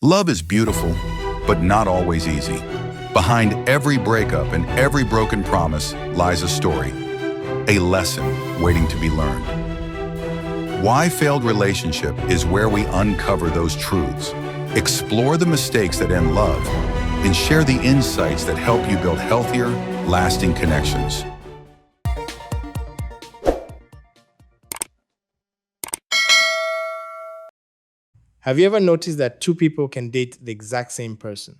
Love is beautiful, but not always easy. Behind every breakup and every broken promise lies a story, a lesson waiting to be learned. Why Failed Relationship is where we uncover those truths, explore the mistakes that end love, and share the insights that help you build healthier, lasting connections. Have you ever noticed that two people can date the exact same person?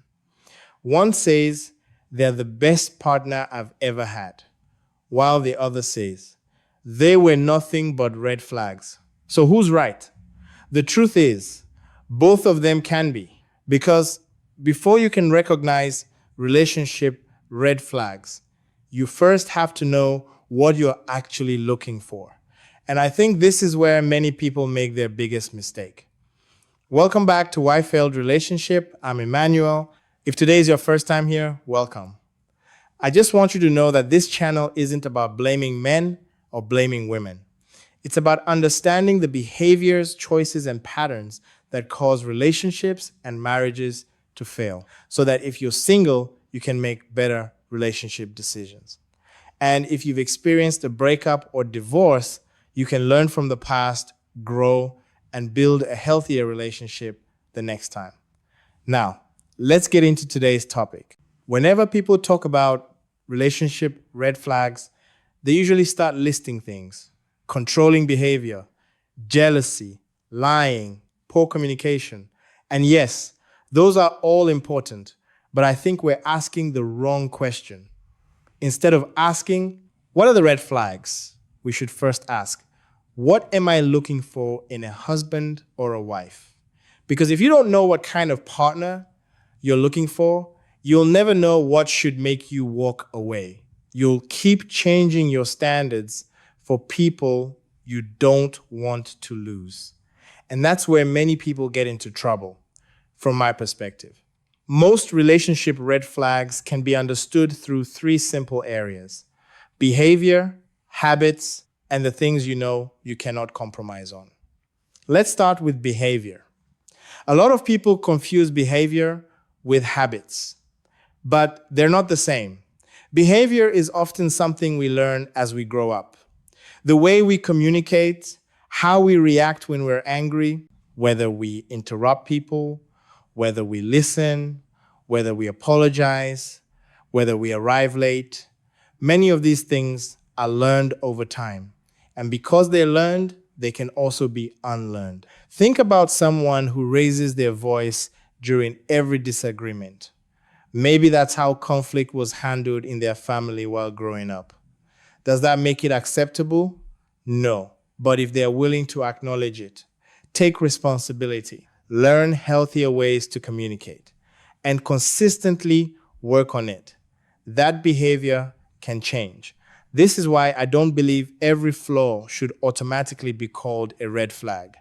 One says they're the best partner I've ever had, while the other says they were nothing but red flags. So who's right? The truth is, both of them can be, because before you can recognize relationship red flags, you first have to know what you're actually looking for. And I think this is where many people make their biggest mistake. Welcome back to Why Failed Relationship. I'm Emmanuel. If today is your first time here, welcome. I just want you to know that this channel isn't about blaming men or blaming women. It's about understanding the behaviors, choices, and patterns that cause relationships and marriages to fail, so that if you're single, you can make better relationship decisions. And if you've experienced a breakup or divorce, you can learn from the past, grow, and build a healthier relationship the next time. Now, let's get into today's topic. Whenever people talk about relationship red flags, they usually start listing things: controlling behavior, jealousy, lying, poor communication. And yes, those are all important, but I think we're asking the wrong question. Instead of asking, what are the red flags? We should first ask, what am I looking for in a husband or a wife? Because if you don't know what kind of partner you're looking for, you'll never know what should make you walk away. You'll keep changing your standards for people you don't want to lose. And that's where many people get into trouble, from my perspective. Most relationship red flags can be understood through three simple areas: behavior, habits, and the things you know you cannot compromise on. Let's start with behavior. A lot of people confuse behavior with habits, but they're not the same. Behavior is often something we learn as we grow up. The way we communicate, how we react when we're angry, whether we interrupt people, whether we listen, whether we apologize, whether we arrive late, many of these things are learned over time. And because they're learned, they can also be unlearned. Think about someone who raises their voice during every disagreement. Maybe that's how conflict was handled in their family while growing up. Does that make it acceptable? No. But if they're willing to acknowledge it, take responsibility, learn healthier ways to communicate, and consistently work on it, that behavior can change. This is why I don't believe every flaw should automatically be called a red flag.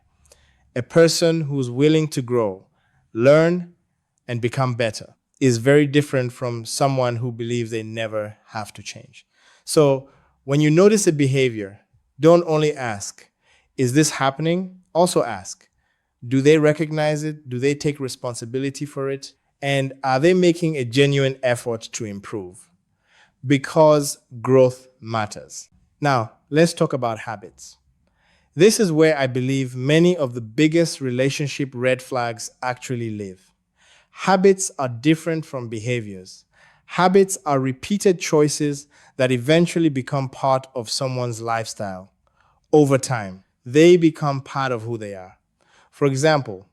A person who's willing to grow, learn, and become better is very different from someone who believes they never have to change. So when you notice a behavior, don't only ask, is this happening? Also ask, do they recognize it? Do they take responsibility for it? And are they making a genuine effort to improve? Because growth matters. Now, let's talk about habits. This is where I believe many of the biggest relationship red flags actually live. Habits are different from behaviors. Habits are repeated choices that eventually become part of someone's lifestyle. Over time, they become part of who they are. For example,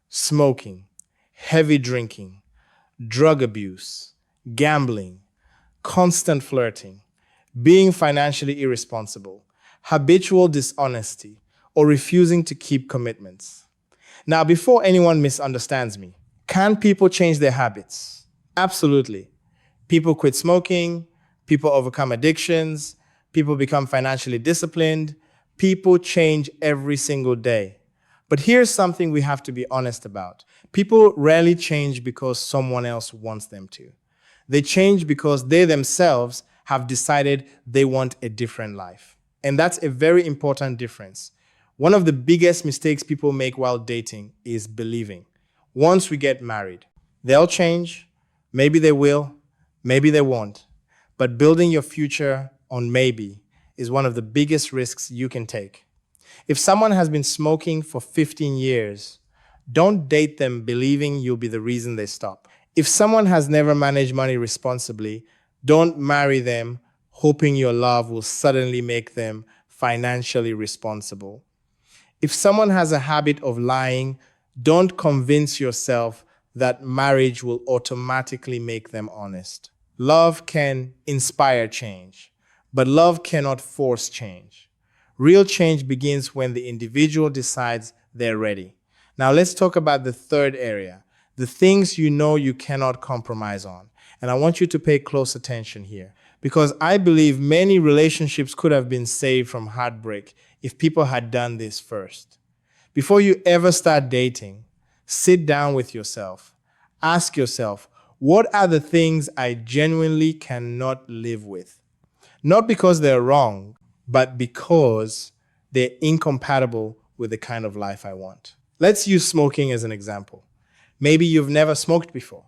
smoking, heavy drinking, drug abuse, gambling, constant flirting, being financially irresponsible, habitual dishonesty, or refusing to keep commitments. Now, before anyone misunderstands me, can people change their habits? Absolutely. People quit smoking, people overcome addictions, people become financially disciplined, people change every single day. But here's something we have to be honest about. People rarely change because someone else wants them to. They change because they themselves have decided they want a different life. And that's a very important difference. One of the biggest mistakes people make while dating is believing, once we get married. They'll change, maybe they will, maybe they won't. But building your future on maybe is one of the biggest risks you can take. If someone has been smoking for 15 years, don't date them believing you'll be the reason they stop. If someone has never managed money responsibly, don't marry them hoping your love will suddenly make them financially responsible. If someone has a habit of lying, don't convince yourself that marriage will automatically make them honest. Love can inspire change, but love cannot force change. Real change begins when the individual decides they're ready. Now let's talk about the third area, the things you know you cannot compromise on. And I want you to pay close attention here because I believe many relationships could have been saved from heartbreak if people had done this first. Before you ever start dating, sit down with yourself. Ask yourself, what are the things I genuinely cannot live with? Not because they're wrong, but because they're incompatible with the kind of life I want. Let's use smoking as an example. Maybe you've never smoked before.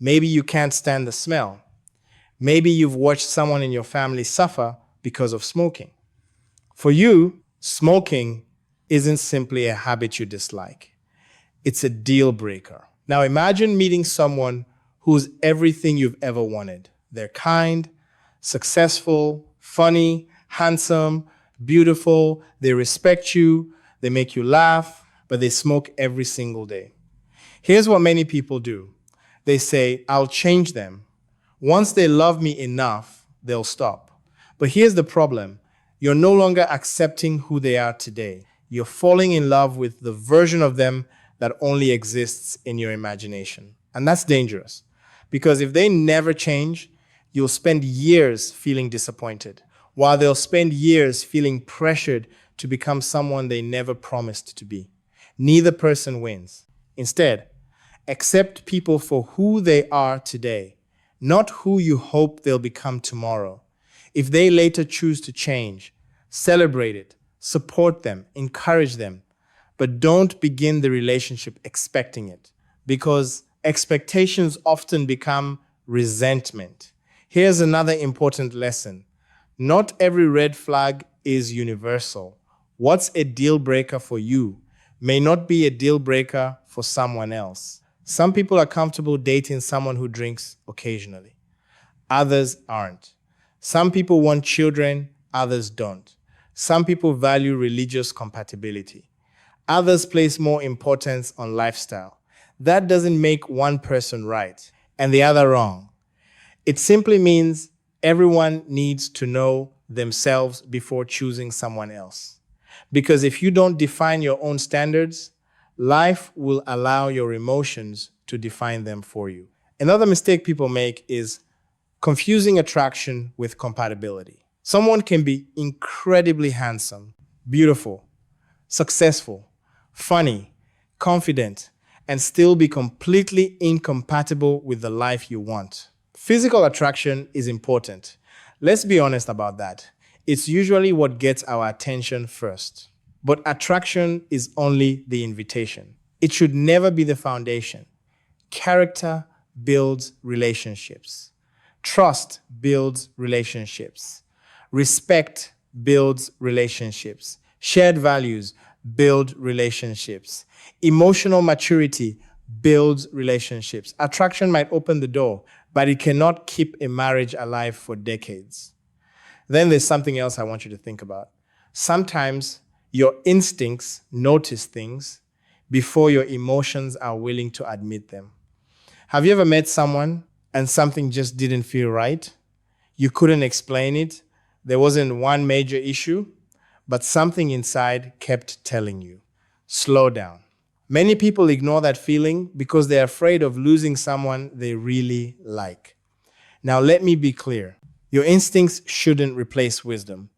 Maybe you can't stand the smell. Maybe you've watched someone in your family suffer because of smoking. For you, smoking isn't simply a habit you dislike. It's a deal breaker. Now imagine meeting someone who's everything you've ever wanted. They're kind, successful, funny, handsome, beautiful, they respect you, they make you laugh, but they smoke every single day. Here's what many people do. They say, I'll change them. Once they love me enough, they'll stop. But here's the problem. You're no longer accepting who they are today. You're falling in love with the version of them that only exists in your imagination. And that's dangerous because if they never change, you'll spend years feeling disappointed, while they'll spend years feeling pressured to become someone they never promised to be. Neither person wins. Instead, accept people for who they are today, not who you hope they'll become tomorrow. If they later choose to change, celebrate it, support them, encourage them, but don't begin the relationship expecting it, because expectations often become resentment. Here's another important lesson. Not every red flag is universal. What's a deal breaker for you may not be a deal breaker for someone else. Some people are comfortable dating someone who drinks occasionally. Others aren't. Some people want children, others don't. Some people value religious compatibility. Others place more importance on lifestyle. That doesn't make one person right and the other wrong. It simply means everyone needs to know themselves before choosing someone else. Because if you don't define your own standards, life will allow your emotions to define them for you. Another mistake people make is confusing attraction with compatibility. Someone can be incredibly handsome, beautiful, successful, funny, confident, and still be completely incompatible with the life you want. Physical attraction is important. Let's be honest about that. It's usually what gets our attention first. But attraction is only the invitation. It should never be the foundation. Character builds relationships. Trust builds relationships. Respect builds relationships. Shared values build relationships. Emotional maturity builds relationships. Attraction might open the door, but it cannot keep a marriage alive for decades. Then there's something else I want you to think about. Sometimes your instincts notice things before your emotions are willing to admit them. Have you ever met someone and something just didn't feel right? You couldn't explain it. There wasn't one major issue, but something inside kept telling you, slow down. Many people ignore that feeling because they're afraid of losing someone they really like. Now, let me be clear. Your instincts shouldn't replace wisdom.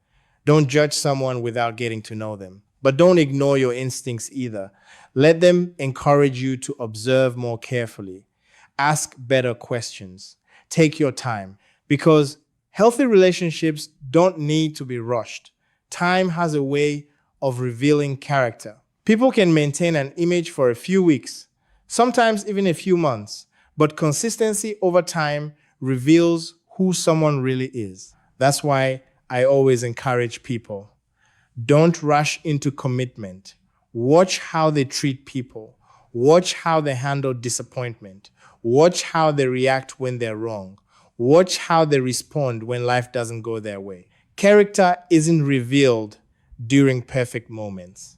Don't judge someone without getting to know them. But don't ignore your instincts either. Let them encourage you to observe more carefully. Ask better questions. Take your time. Because healthy relationships don't need to be rushed. Time has a way of revealing character. People can maintain an image for a few weeks, sometimes even a few months, but consistency over time reveals who someone really is. That's why I always encourage people. Don't rush into commitment. Watch how they treat people. Watch how they handle disappointment. Watch how they react when they're wrong. Watch how they respond when life doesn't go their way. Character isn't revealed during perfect moments.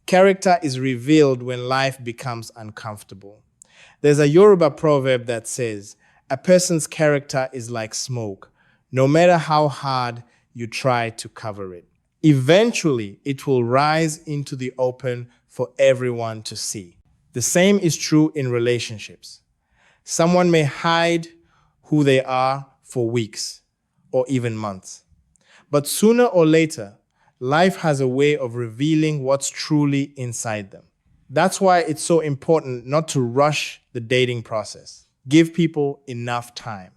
Character is revealed when life becomes uncomfortable. There's a Yoruba proverb that says, "A person's character is like smoke. No matter how hard you try to cover it, eventually it will rise into the open for everyone to see." The same is true in relationships. Someone may hide who they are for weeks or even months. But sooner or later, life has a way of revealing what's truly inside them. That's why it's so important not to rush the dating process. Give people enough time,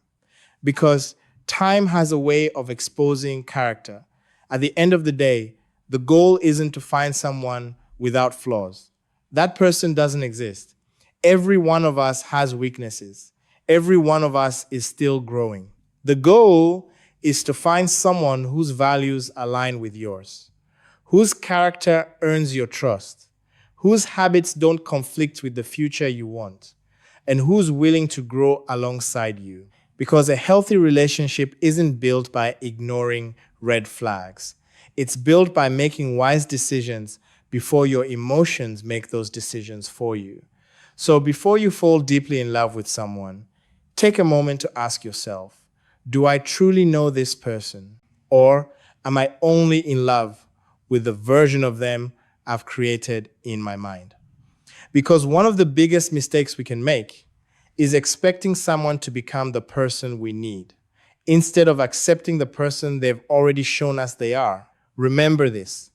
because time has a way of exposing character. At the end of the day, the goal isn't to find someone without flaws. That person doesn't exist. Every one of us has weaknesses. Every one of us is still growing. The goal is to find someone whose values align with yours, whose character earns your trust, whose habits don't conflict with the future you want, and who's willing to grow alongside you. Because a healthy relationship isn't built by ignoring red flags. It's built by making wise decisions before your emotions make those decisions for you. So before you fall deeply in love with someone, take a moment to ask yourself, do I truly know this person? Or am I only in love with the version of them I've created in my mind? Because one of the biggest mistakes we can make is expecting someone to become the person we need, instead of accepting the person they've already shown us they are. Remember this.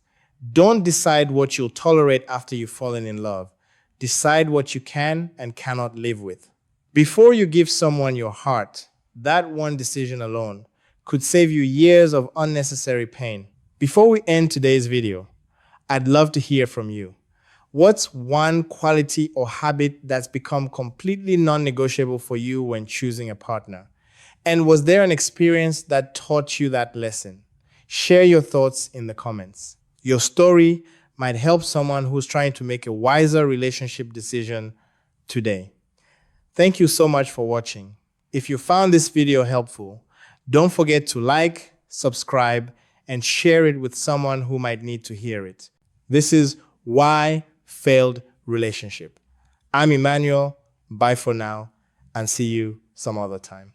Don't decide what you'll tolerate after you've fallen in love. Decide what you can and cannot live with. Before you give someone your heart, that one decision alone could save you years of unnecessary pain. Before we end today's video, I'd love to hear from you. What's one quality or habit that's become completely non-negotiable for you when choosing a partner? And was there an experience that taught you that lesson? Share your thoughts in the comments. Your story might help someone who's trying to make a wiser relationship decision today. Thank you so much for watching. If you found this video helpful, don't forget to like, subscribe, and share it with someone who might need to hear it. This is Why Failed Relationship. I'm Emmanuel. Bye for now, and see you some other time.